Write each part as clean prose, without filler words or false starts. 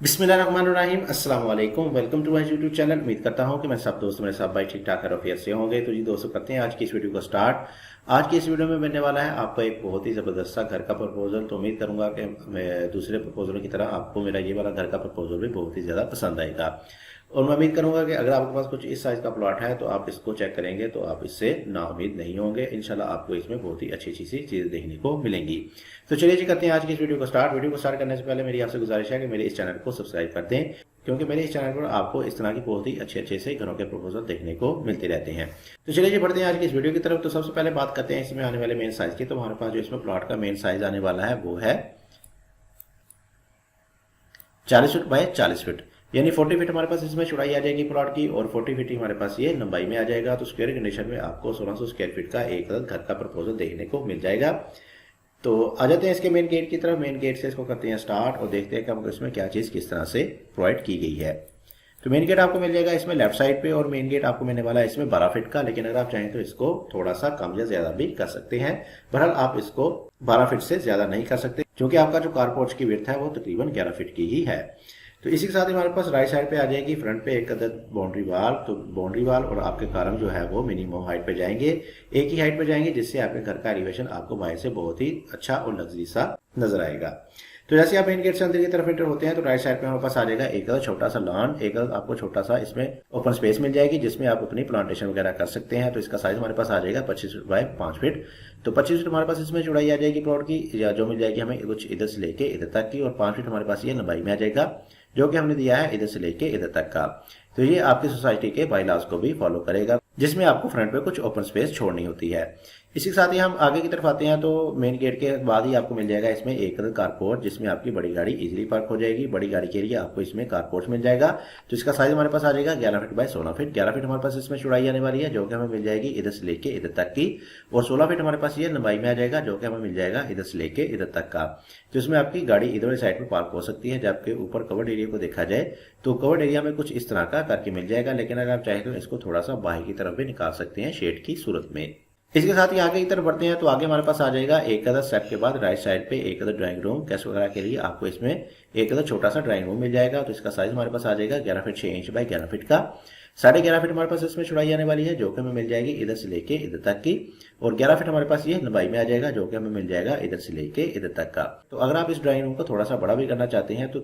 बिस्मिल्लाहिर्रहमानिर्रहीम अस्सलाम वालेकुम। Welcome to my YouTube channel. उम्मीद करता हूं कि मैं सब दोस्त मेरे सब भाई ठीक ठाक खैरियत से होंगे। तो जी दोस्तों, करते हैं आज की इस वीडियो को स्टार्ट। आज की इस वीडियो में बनने वाला है आपका एक बहुत ही ज़बरदस्त सा घर का प्रपोजल। तो उम्मीद करूंगा कि मैं दूसरे प्रपोजलों की तरह आपको मेरा ये वाला घर का प्रपोजल भी बहुत ही ज़्यादा पसंद आएगा। और मैं उम्मीद करूंगा कि अगर आपके पास कुछ इस साइज़ का प्लॉट है तो आप इसको चेक करेंगे तो आप इससे नाउम्मीद नहीं होंगे। इंशाल्लाह आपको इसमें बहुत ही अच्छी अच्छी सी चीज़ें देखने को मिलेंगी। तो चलिए जी, करते हैं आज की इस वीडियो को स्टार्ट। वीडियो को स्टार्ट करने से पहले मेरी आपसे गुजारिश है कि मेरे इस चैनल को सब्सक्राइब कर दें, क्योंकि मेरे इस चैनल पर आपको इस तरह की बहुत ही अच्छे अच्छे से घरों के प्रपोजल देखने को मिलते रहते हैं। तो चलिए जी, बढ़ते हैं आज की इस वीडियो की तरफ। तो सबसे पहले बात करते हैं इसमें आने वाले मेन साइज की। तो हमारे पास जो इसमें प्लॉट का मेन साइज आने वाला है वो है 40 फीट बाय 40 फीट, यानी 40 फीट हमारे पास इसमें चौड़ाई आ जाएगी प्लॉट की, और 40 फीट हमारे पास ये लंबाई में आ जाएगा। तो स्क्वायर कंडीशन में आपको 1600 स्क्वायर फीट का एक घर का प्रपोजल देखने को मिल जाएगा। तो आ जाते हैं इसके मेन गेट की तरफ। मेन गेट से इसको करते हैं स्टार्ट और देखते हैं कि हमको इसमें क्या चीज़ किस तरह से प्रोवाइड की गई है। तो मेन गेट आपको मिल जाएगा इसमें लेफ्ट साइड पे, और मेन गेट आपको मिलने वाला है इसमें 12 फीट का। लेकिन अगर आप चाहें तो इसको थोड़ा सा कम या ज्यादा भी कर सकते हैं। बहरहाल आप इसको 12 फीट से ज्यादा नहीं कर सकते, क्योंकि आपका जो कारपोर्च की विड्थ है वो तकरीबन 11 फीट की ही है। तो इसी के साथ ही हमारे पास राइट साइड पे आ जाएगी फ्रंट पे एक अदद बाउंड्री वाल। तो बाउंड्री वाल और आपके कॉलम जो है वो मिनिमम हाइट पे जाएंगे, एक ही हाइट पे जाएंगे, जिससे आपके घर का एलिवेशन आपको बाहर से बहुत ही अच्छा और लग्जरी सा नजर आएगा। तो जैसे आप मेन गेट से अंदर की तरफ एंटर होते हैं तो राइट साइड पे हमारे पास आ जाएगा एक छोटा सा लॉन। एक आपको छोटा सा इसमें ओपन स्पेस मिल जाएगी, जिसमें आप अपनी प्लांटेशन वगैरह कर सकते हैं। तो इसका साइज हमारे पास आ जाएगा 25 फीट बाय 5 फीट। तो 25 फीट हमारे पास इसमें चौड़ाई आ जाएगी प्लॉट की, या जो मिल जाएगी हमें कुछ इधर से लेके इधर तक की, और 5 फीट हमारे पास ये लंबाई में आ जाएगा, जो कि हमने दिया है इधर से लेके इधर तक का। तो ये आपकी सोसाइटी के बायलॉज को भी फॉलो करेगा, जिसमें आपको फ्रंट पे कुछ ओपन स्पेस छोड़नी होती है। इसी के साथ ही हम आगे की तरफ आते हैं। तो मेन गेट के बाद ही आपको मिल जाएगा इसमें एक कारपोर्ट, जिसमें आपकी बड़ी गाड़ी इजीली पार्क हो जाएगी। बड़ी गाड़ी के लिए आपको इसमें कारपोर्ट मिल जाएगा। तो इसका साइज हमारे पास आ जाएगा 11 फीट बाय 16 फीट। 11 फीट हमारे पास इसमें चौड़ाई आने वाली है, जो कि हमें मिल जाएगी इधर से लेके इधर तक की, और 16 फीट हमारे पास ये लंबाई में आ जाएगा, जो कि हमें मिल जाएगा इधर से लेके इधर तक का। तो इसमें आपकी गाड़ी इधर वाली साइड पर पार्क हो सकती है। जबकि ऊपर कवर्ड एरिया को देखा जाए तो कवर्ड एरिया में कुछ इस तरह का करके मिल जाएगा, लेकिन अगर आप चाहें तो इसको थोड़ा सा बाहर की तरफ भी निकाल सकते हैं शेड की सूरत में। इसके साथ ही आगे की तरफ बढ़ते हैं। तो आगे हमारे पास आ जाएगा एक अदर स्टेप के बाद राइट साइड पे एक अदर ड्राइंग रूम। गेस्ट वगैरह के लिए आपको इसमें एक अदर छोटा सा ड्राइंग रूम मिल जाएगा। तो इसका साइज हमारे पास आ जाएगा 11 फीट 6 इंच बाय 11 फीट का। 11.5 फीट हमारे पास इसमें चौड़ाई आने वाली है, जो कि हमें मिल जाएगी इधर से लेके इधर तक की, और 11 फीट हमारे पास ये लंबाई में आ जाएगा, जो कि हमें मिल जाएगा इधर से लेके इधर तक का। तो अगर आप इस ड्राइंग रूम को थोड़ा सा बड़ा भी करना चाहते हैं तो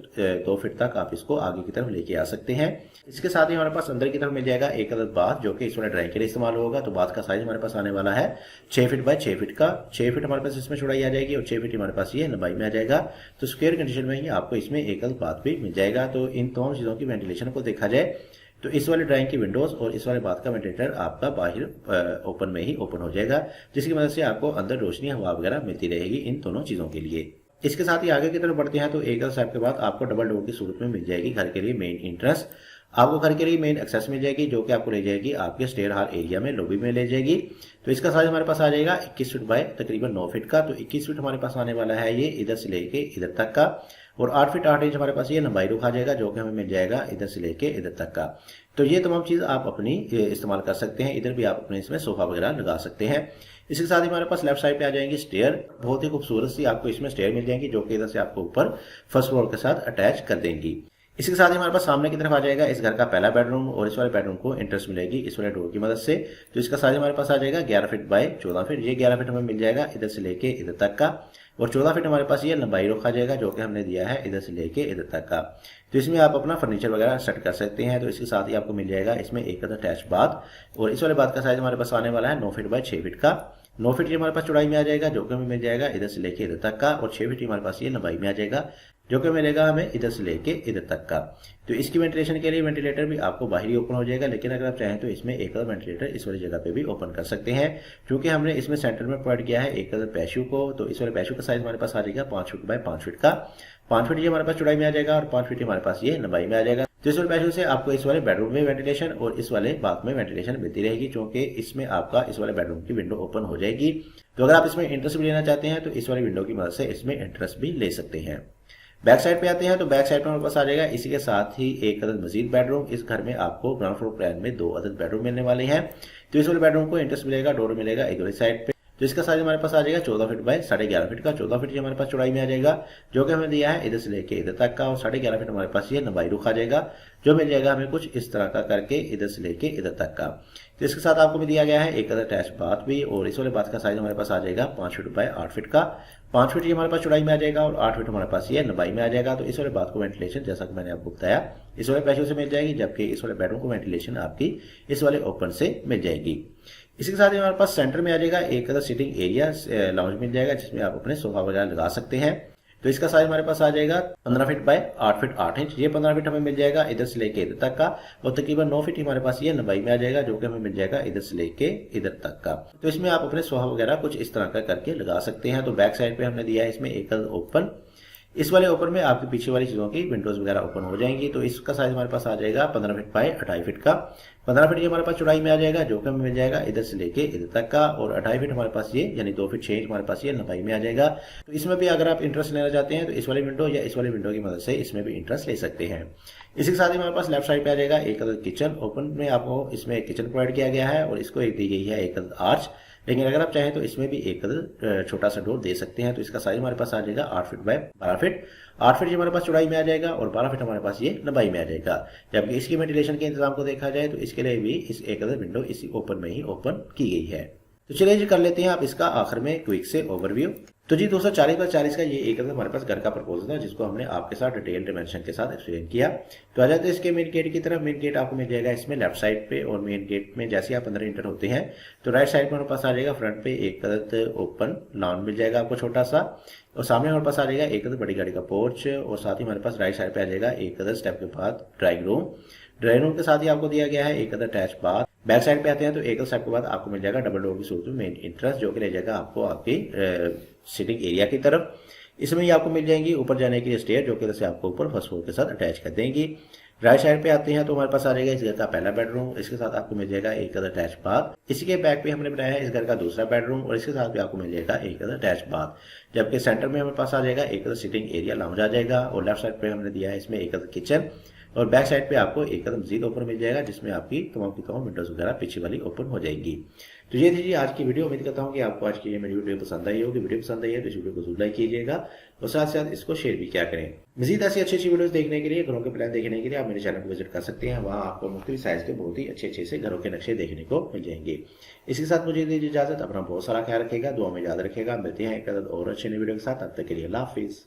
2 फीट तक आप इसको आगे की तरफ लेके आ सकते हैं। इसके साथ ही हमारे पास अंदर की तरफ मिल जाएगा एक अदद बाथ, जो कि इस वाले ड्राइंग के लिए इस्तेमाल होगा। तो बाथ का साइज हमारे पास आने वाला है 6 फीट बाय 6 फीट का। 6 फीट हमारे पास इसमें चौड़ाई आ जाएगी, और 6 फीट हमारे पास ये लंबाई में आ जाएगा। तो स्क्वायर कंडीशन में ही आपको इसमें एक अदद बाथ भी मिल जाएगा। तो इन दोनों चीजों की वेंटिलेशन को देखा जाए तो इस वाले ड्राइंग की विंडोज और इस वाले बाथ का वेंटिलेटर आपका बाहर ओपन में ही ओपन हो जाएगा, जिसकी वजह से आपको अंदर रोशनी हवा वगैरह मिलती रहेगी इन दोनों चीजों के लिए। इसके साथ ही आगे की तरफ बढ़ते हैं। तो एक स्टेप के बाद आपको डबल डोर की सूरत में मिल जाएगी घर के लिए मेन एंट्रेंस। आपको घर के लिए मेन एक्सेस मिल जाएगी, जो कि आपको ले जाएगी आपके स्टेयर हॉल एरिया में, लॉबी में ले जाएगी। तो इसका साइज हमारे पास आ जाएगा 21 फीट बाय तकरीबन 9 फीट का। तो 21 फीट हमारे पास आने वाला है ये इधर से लेके इधर तक का, और 8 फीट 8 इंच हमारे पास ये लंबाई रुख आ जाएगा, जो कि हमें मिल जाएगा इधर से लेके इधर तक का। तो ये तमाम चीज आप अपनी इस्तेमाल कर सकते हैं। इधर भी आप अपने इसमें सोफा वगैरह लगा सकते हैं। इसके साथ ही हमारे पास लेफ्ट साइड पे आ जाएंगी स्टेयर। बहुत ही खूबसूरत सी आपको इसमें स्टेयर मिल जाएंगी, जो कि इधर से आपको ऊपर फर्स्ट फ्लोर के साथ अटैच कर देंगी। इसके साथ ही हमारे पास सामने की तरफ आ जाएगा इस घर का पहला बेडरूम, और इस वाले बेडरूम को एंट्रेंस मिलेगी इस वाले डोर की मदद से। तो इसका साइज हमारे पास आ जाएगा 11 फीट बाय 14 फीट। ये 11 फीट हमें मिल जाएगा इधर से लेके इधर तक का, और 14 फीट हमारे पास ये लंबाई रुख आ जाएगा, जो कि हमने दिया है इधर से लेके इधर तक का। तो इसमें आप अपना फर्नीचर वगैरह सेट कर सकते हैं। तो इसके साथ ही आपको मिल जाएगा इसमें एक अटैच बाथ, और इस वाले बाथ का साइज हमारे पास आने वाला है 9 फीट बाय 6 फीट का। 9 फीट हमारे पास चौड़ाई में आ जाएगा, जो कि हमें मिल जाएगा इधर से लेके इधर तक का, और 6 फीट हमारे पास ये लंबाई में आ जाएगा, जो कि मिलेगा हमें इधर से लेके इधर तक का। तो इसकी वेंटिलेशन के लिए वेंटिलेटर भी आपको बाहर ही ओपन हो जाएगा, लेकिन अगर आप चाहें तो इसमें एक और वेंटिलेटर इस वाली जगह पे भी ओपन कर सकते हैं, क्योंकि हमने इसमें सेंटर में प्रोवाइड किया है एक पैशू को। तो इस वाले पैशू का साइज हमारे पास आ जाएगा 5 फीट बाय 5 फीट का। 5 फीट ये हमारे पास चौड़ाई में आ जाएगा, और 5 फीट हमारे पास ये लंबाई में आ जाएगा। तो इस वाले पैशू से आपको इस वाले बेडरूम में वेंटिलेशन और इस वाले बाथ में वेंटिलेशन मिलती रहेगी, क्योंकि इसमें आपका इस वाले बेडरूम की विंडो ओपन हो जाएगी। तो अगर आप इसमें इंटरेस्ट भी लेना चाहते हैं तो इस वाली विंडो की मदद से इसमें इंटरेस्ट भी ले सकते हैं। बैक साइड पे आते हैं। तो बैक साइड पे हमारे पास आ जाएगा इसी के साथ ही एक अदद मजीद बेडरूम। इस घर में आपको ग्राउंड फ्लोर प्लान में 2 अदद बेडरूम मिलने वाले हैं। तो इस वाले बेडरूम को इंटरेस्ट मिलेगा, डोर मिलेगा इधर साइड पे। तो इसका साइज हमारे पास आ जाएगा 14 फीट बाय 11.5 फीट का। 14 फीट ये हमारे पास चौड़ाई में आ जाएगा, जो कि हमें दिया है इधर से लेके इधर तक का, और 11.5 फीट हमारे पास ये लंबाई रुख आ जाएगा, जो मिल जाएगा हमें कुछ इस तरह का करके इधर से लेके इधर तक का। तो इसके साथ आपको भी दिया गया है एक अटैच बाथ भी, और इस वाले बाथ का साइज हमारे पास आ जाएगा 5 फीट बाय 8 फीट का। 5 फीट ये हमारे पास चौड़ाई में आ जाएगा और 8 फीट हमारे पास ये लंबाई में आ जाएगा। तो इस वाले बाथ को वेंटिलेशन जैसा कि मैंने आपको बताया इस वाले पैसों से मिल जाएगी, जबकि इस वाले बेडरूम को वेंटिलेशन आपकी इस वाले ओपन से मिल जाएगी। इसके साथ ही हमारे पास सेंटर में आ जाएगा एक सिटिंग एरिया लाउंज मिल जाएगा, जिसमें आप अपने सोफा वगैरह लगा सकते हैं। तो इसका साइज हमारे पास आ जाएगा 15 फीट बाय 8 फीट 8 इंच। ये 15 फीट हमें मिल जाएगा इधर से लेके इधर तक का, और तकरीबन 9 फीट हमारे पास ये लंबाई में आ जाएगा, जो कि हमें मिल जाएगा इधर से लेके इधर तक का। तो इसमें आप अपने सोफा वगैरह कुछ इस तरह का करके लगा सकते हैं। तो बैक साइड पे हमने दिया है इसमें एक ओपन, इस वाले ओपन में आपके पीछे वाली चीजों की विंडोज वगैरह ओपन हो जाएंगी। तो इसका साइज हमारे पास आ जाएगा 15 फीट बाय 2.5 फीट का। 15 फीट ये हमारे पास चौड़ाई में आ जाएगा, जो कि हमें मिल जाएगा इधर से लेके इधर तक का, और 2.5 फीट हमारे पास ये यानी 2 फीट 6 इंच हमारे पास ये लंबाई में आ जाएगा। तो इसमें भी अगर आप इंटरेस्ट लेना चाहते हैं तो इस वाली विंडो या इस वाली विंडो की मदद से इसमें भी इंटरेस्ट ले सकते हैं। इसी के साथ ही हमारे पास लेफ्ट साइड पे आ जाएगा एक किचन। ओपन में आपको इसमें किचन प्रोवाइड किया गया है, और इसको एक दी गई है एक आर्च, लेकिन अगर आप चाहें तो इसमें भी एक छोटा सा डोर दे सकते हैं। तो इसका साइज हमारे पास आ जाएगा 8 फीट बाय 12 फीट। 8 फीट ये हमारे पास चौड़ाई में आ जाएगा, और 12 फीट हमारे पास ये लंबाई में आ जाएगा। जबकि इसकी वेंटिलेशन के इंतजाम को देखा जाए तो इसके लिए भी इस एक विंडो इसी ओपन में ही ओपन की गई है। तो चलिए जी कर लेते हैं आप इसका आखिर में क्विक से ओवरव्यू। तो जी 240x40 का ये एक हमारे पास घर का प्रपोजल था, जिसको हमने आपके साथ डिटेल डिमेंशन के साथ एक्सप्लेन किया। तो आ जाते हैं इसके मेन गेट की तरफ। मेन गेट आपको मिल जाएगा इसमें लेफ्ट साइड पे, और मेन गेट में जैसे आप अंदर इंटर होते हैं तो राइट साइड में हमारे पास आ जाएगा फ्रंट पे एक ओपन लॉन मिल जाएगा आपको छोटा सा, और सामने हमारे पास आ जाएगा एक बड़ी गाड़ी का पोर्च, और साथ ही हमारे पास राइट साइड पे आ जाएगा एक स्टेप के बाद ड्राइंग रूम। ड्राइंग रूम के साथ ही आपको दिया गया है एक अटैच बाथ। बैक साइड पे आते हैं तो एक स्टेप के बाद आपको मिल जाएगा डबल डोर की सूरत में मेन इंट्रेंस, जो कि ले जाएगा आपको आपकी सिटिंग एरिया की तरफ। इसमें ही आपको मिल जाएंगी ऊपर जाने के लिए स्टेयर, जो कि इधर से आपको ऊपर फर्स्ट फ्लोर के साथ अटैच कर देंगी। राइट साइड पे आते हैं तो हमारे पास आ जाएगा इस घर का पहला बेडरूम, इसके साथ आपको मिल जाएगा एक अटैच बाथ। इसी के बैक पे हमने बनाया है इस घर का दूसरा बेडरूम, और इसके साथ भी आपको मिल जाएगा एक अटैच बाथ। जबकि सेंटर में हमारे पास आ जाएगा एक सिटिंग एरिया लाउंज आ जाएगा, और लेफ्ट साइड पे हमने दिया है इसमें एक किचन, और बैक साइड पे आपको एक मजीद ओपन मिल जाएगा, जिसमें आपकी तमाम की तमाम विंडोज वगैरह पीछे वाली ओपन हो जाएगी। तो ये थी जी आज की वीडियो। उम्मीद करता हूँ कि आपको आज की ये मेरी वीडियो पसंद आई होगी। वीडियो पसंद आई है तो इस वीडियो को जरूर लाइक कीजिएगा, और साथ साथ इसको शेयर भी क्या करें। मजीद ऐसी अच्छी वीडियोस देखने के लिए, घरों के प्लान देखने के लिए आप मेरे चैनल को विजिट कर सकते हैं। वहाँ आपको मुख्तलिफ साइज के बहुत ही अच्छे से घरों के नक्शे देखने को मिल जाएंगे। इसके साथ मुझे दीजिए इजाजत। अपना बहुत सारा ख्याल रखेगा, दुआ में याद रखेगा। मिलते हैं एक और अच्छी नई वीडियो के साथ। तब तक के लिए अल्लाह हाफिज।